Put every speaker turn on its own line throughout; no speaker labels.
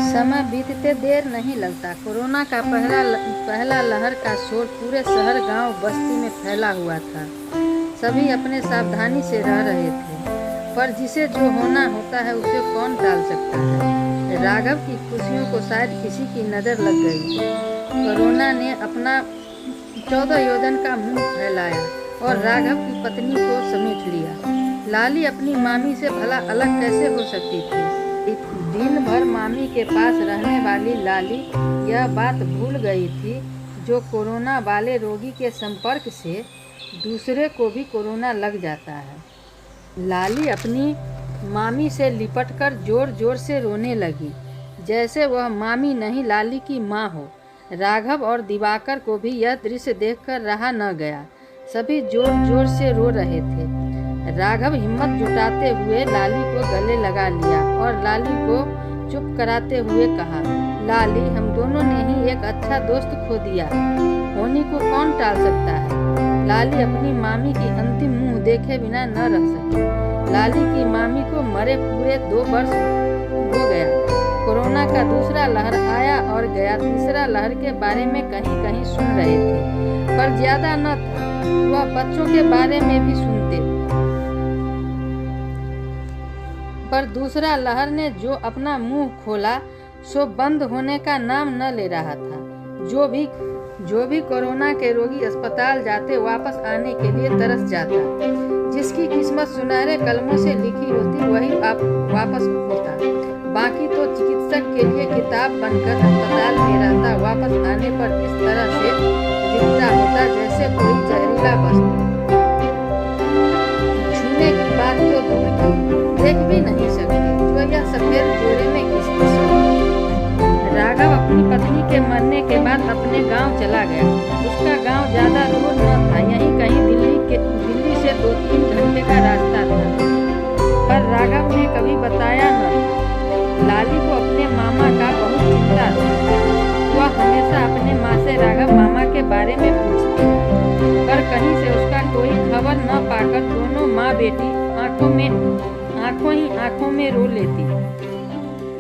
समय बीतते देर नहीं लगता। कोरोना का पहला लहर का शोर पूरे शहर गांव बस्ती में फैला हुआ था। सभी अपने सावधानी से रह रहे थे, पर जिसे जो होना होता है उसे कौन टाल सकता है। राघव की खुशियों को शायद किसी की नज़र लग गई। कोरोना ने अपना 14 योजन का मुंह फैलाया और राघव की पत्नी को समेट लिया। लाली अपनी मामी से भला अलग कैसे हो सकती थी। दिन भर मामी के पास रहने वाली लाली यह बात भूल गई थी जो कोरोना वाले रोगी के संपर्क से दूसरे को भी कोरोना लग जाता है। लाली अपनी मामी से लिपटकर जोर जोर से रोने लगी, जैसे वह मामी नहीं लाली की माँ हो। राघव और दिवाकर को भी यह दृश्य देखकर रहा न गया। सभी जोर जोर से रो रहे थे। राघव हिम्मत जुटाते हुए लाली को गले लगा लिया और लाली को चुप कराते हुए कहा, लाली, हम दोनों ने ही एक अच्छा दोस्त खो दिया। होनी को कौन टाल सकता है। लाली अपनी मामी की अंतिम मुंह देखे बिना न रह सकी। लाली की मामी को मरे पूरे 2 वर्ष हो गया। कोरोना का दूसरा लहर आया और गया। तीसरा लहर के बारे में कहीं कहीं सुन रहे थे, पर ज्यादा न था। वह बच्चों के बारे में भी सुनते, पर दूसरा लहर ने जो अपना मुंह खोला सो बंद होने का नाम न ले रहा था। जो भी कोरोना के रोगी अस्पताल जाते वापस आने के लिए तरस जाता। जिसकी किस्मत सुनहरे कलमों से लिखी होती वही वापस होता। बाकी तो चिकित्सक के लिए किताब बनकर अस्पताल में रहता। वापस आने पर इस तरह से दिखता होता जैसे कोई जहरीला वस्तु। छूने की बात तो दूर की, देख भी नहीं सकते। जो यह सफेद जोड़े में किसकी सोच। राघव अपनी पत्नी के मरने के बाद अपने गांव चला गया। उसका गांव ज्यादा दूर न था, यहीं कहीं दिल्ली से 2-3 घंटे का रास्ता था। पर राघव ने कभी बताया न। लाली को अपने मामा का बहुत चिंता था। वह हमेशा अपने माँ से राघव मामा के बारे में पूछती, पर कहीं से उसका कोई खबर न पाकर दोनों माँ बेटी आंखों में रो लेती।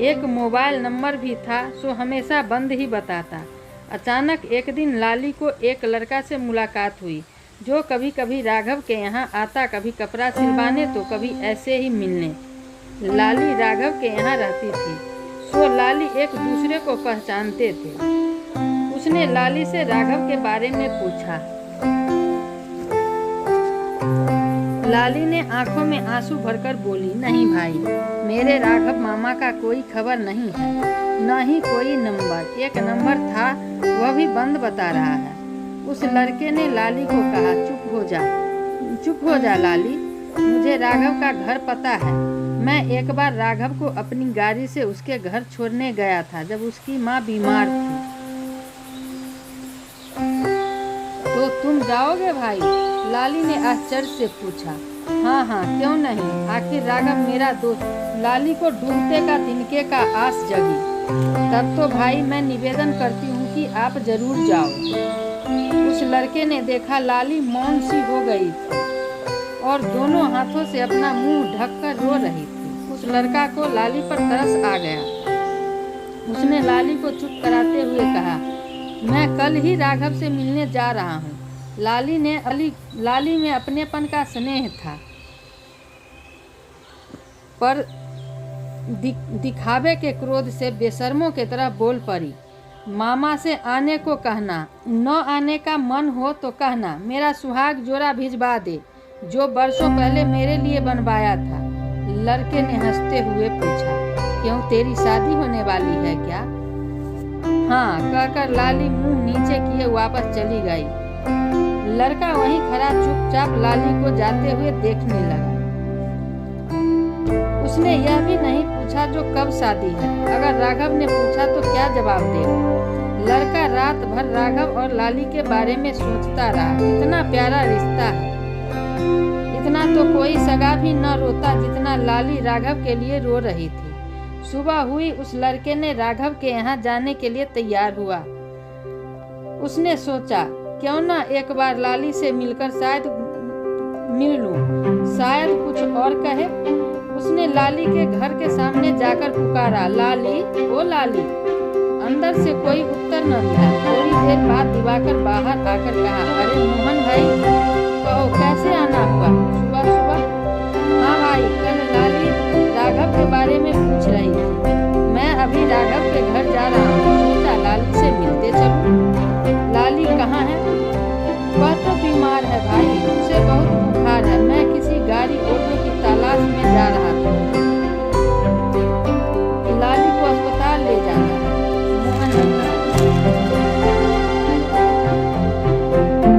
एक मोबाइल नंबर भी था सो हमेशा बंद ही बताता। अचानक एक दिन लाली को एक लड़का से मुलाकात हुई जो कभी कभी राघव के यहाँ आता, कभी कपड़ा सिलवाने तो कभी ऐसे ही मिलने। लाली राघव के यहाँ रहती थी सो लाली एक दूसरे को पहचानते थे। उसने लाली से राघव के बारे में पूछा। लाली ने आंखों में आंसू भरकर बोली, नहीं भाई, मेरे राघव मामा का कोई खबर नहीं है, न ही कोई नंबर। एक नंबर था वह भी बंद बता रहा है। उस लड़के ने लाली को कहा, चुप हो जा लाली, मुझे राघव का घर पता है। मैं एक बार राघव को अपनी गाड़ी से उसके घर छोड़ने गया था जब उसकी माँ बीमार थी। तो तुम जाओगे भाई? लाली ने आश्चर्य से पूछा। हाँ, क्यों नहीं, आखिर राघव मेरा दोस्त। लाली को डूबते का तिनके का आस जगी। तब तो भाई मैं निवेदन करती हूँ कि आप जरूर जाओ। उस लड़के ने देखा लाली मौन सी हो गई थी और दोनों हाथों से अपना मुंह ढककर रो रही थी। उस लड़का को लाली पर तरस आ गया। उसने लाली को चुप कराते हुए कहा, मैं कल ही राघव से मिलने जा रहा हूँ। लाली में अपनेपन का स्नेह था, पर दिखावे के क्रोध से बेशर्मों की तरह बोल पड़ी। मामा से आने को कहना, न आने का मन हो तो कहना। मेरा सुहाग जोड़ा भिजवा दे जो बरसों पहले मेरे लिए बनवाया था। लड़के ने हंसते हुए पूछा, क्यों, तेरी शादी होने वाली है क्या? हाँ, कहकर लाली मुंह नीचे किए वापस चली गई। लड़का वहीं खड़ा चुपचाप लाली को जाते हुए देखने लगा। उसने यह भी नहीं पूछा जो कब शादी है। अगर राघव ने पूछा तो क्या जवाब देगा। लड़का रात भर राघव और लाली के बारे में सोचता रहा। इतना प्यारा रिश्ता है, इतना तो कोई सगा भी न रोता जितना लाली राघव के लिए रो रही थी। सुबह हुई, उस लड़के ने राघव के यहाँ जाने के लिए तैयार हुआ। उसने सोचा, क्यों ना एक बार लाली से मिलकर शायद मिल लूं, शायद कुछ और कहे। उसने लाली के घर के सामने जाकर पुकारा, लाली, ओ लाली। अंदर से कोई उत्तर न मिला। थोड़ी देर बाद दिवाकर बाहर आकर कहा, अरे मोहन भाई, कहो कैसे आना हुआ सुबह सुबह? हाँ भाई, कल लाली राघव के बारे में पूछ रही थी। मैं अभी राघव के घर जा रहा हूँ, सोचा लाली से मिलते चलूं। लाली कहाँ है? वह तो बीमार है भाई, उसे बहुत बुखार है। मैं किसी गाड़ी ऑटो की तलाश में जा रहा